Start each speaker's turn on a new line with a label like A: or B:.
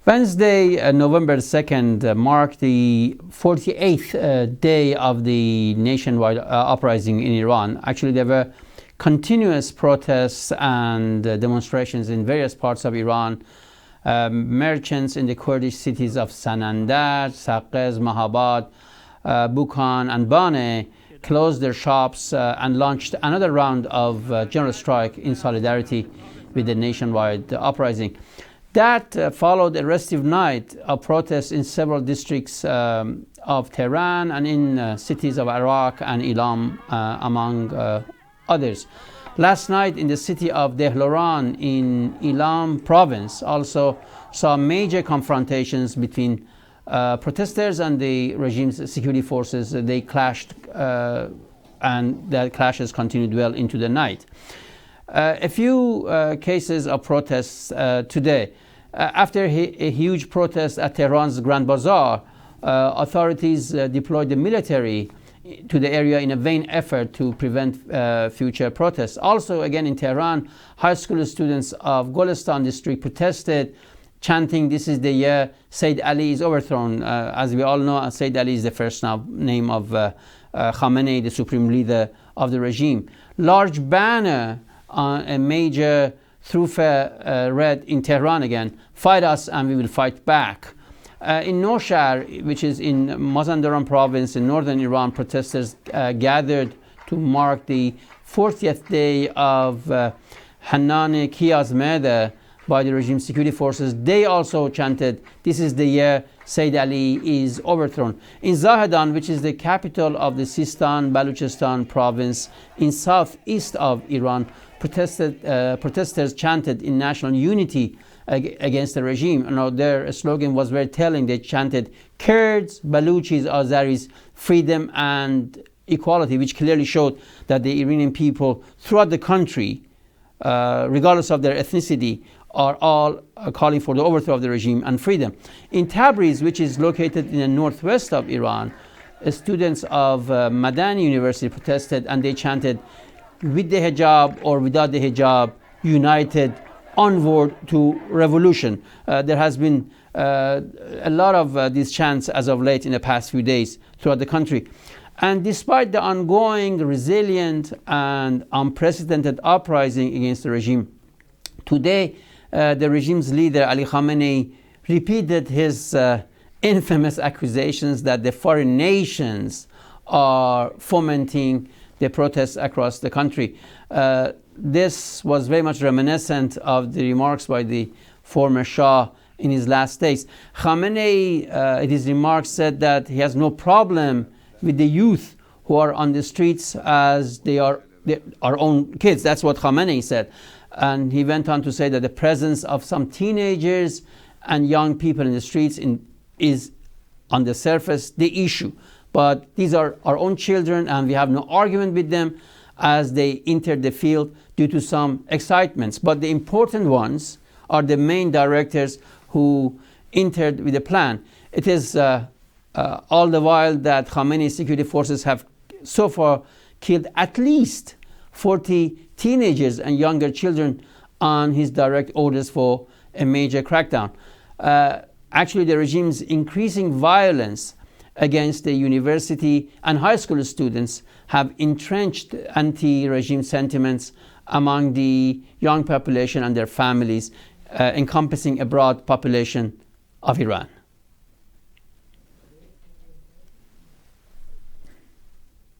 A: Wednesday, November 2nd, marked the 48th day of the nationwide uprising in Iran. Actually, there were continuous protests and demonstrations in various parts of Iran. Merchants in the Kurdish cities of Sanandaj, Saqqez, Mahabad, Bukhan, and Bane closed their shops and launched another round of general strike in solidarity with the nationwide uprising. That followed a restive night of protests in several districts of Tehran and in cities of Iraq and Elam, among others. Last night in the city of Dehloran in Elam province also saw major confrontations between protesters and the regime's security forces. They clashed and the clashes continued well into the night. A few cases of protests today. After a huge protest at Tehran's Grand Bazaar, authorities deployed the military to the area in a vain effort to prevent future protests. Also, again in Tehran, high school students of Golestan district protested, chanting, "This is the year Sayyid Ali is overthrown." As we all know, Sayyid Ali is the first name of Khamenei, the supreme leader of the regime. Large banner on a major thoroughfare read in Tehran again, "Fight us and we will fight back." In Noshar, which is in Mazandaran province in northern Iran, protesters gathered to mark the 40th day of Hannan-e-Kiyaz murder by the regime security forces. They also chanted, "This is the year Sayyid Ali is overthrown." In Zahedan, which is the capital of the Sistan Baluchistan province in southeast of Iran, protesters chanted in national unity against the regime. Their slogan was very telling. They chanted, "Kurds, Baluchis, Azaris, freedom and equality," which clearly showed that the Iranian people throughout the country, regardless of their ethnicity, are all calling for the overthrow of the regime and freedom. In Tabriz, which is located in the northwest of Iran, students of Madani University protested and they chanted, "With the hijab or without the hijab, united, onward to revolution." There has been a lot of these chants as of late in the past few days throughout the country. And despite the ongoing, resilient, and unprecedented uprising against the regime, today the regime's leader, Ali Khamenei, repeated his infamous accusations that the foreign nations are fomenting the protests across the country. This was very much reminiscent of the remarks by the former Shah in his last days. Khamenei, in his remarks, said that he has no problem with the youth who are on the streets as they are our own kids. That's what Khamenei said. And he went on to say that the presence of some teenagers and young people in the streets is on the surface the issue. But these are our own children and we have no argument with them as they entered the field due to some excitements. But the important ones are the main directors who entered with a plan. It is all the while that Khamenei's security forces have so far killed at least 40 teenagers and younger children on his direct orders for a major crackdown. Actually, the regime's increasing violence against the university and high school students have entrenched anti-regime sentiments among the young population and their families, encompassing a broad population of Iran.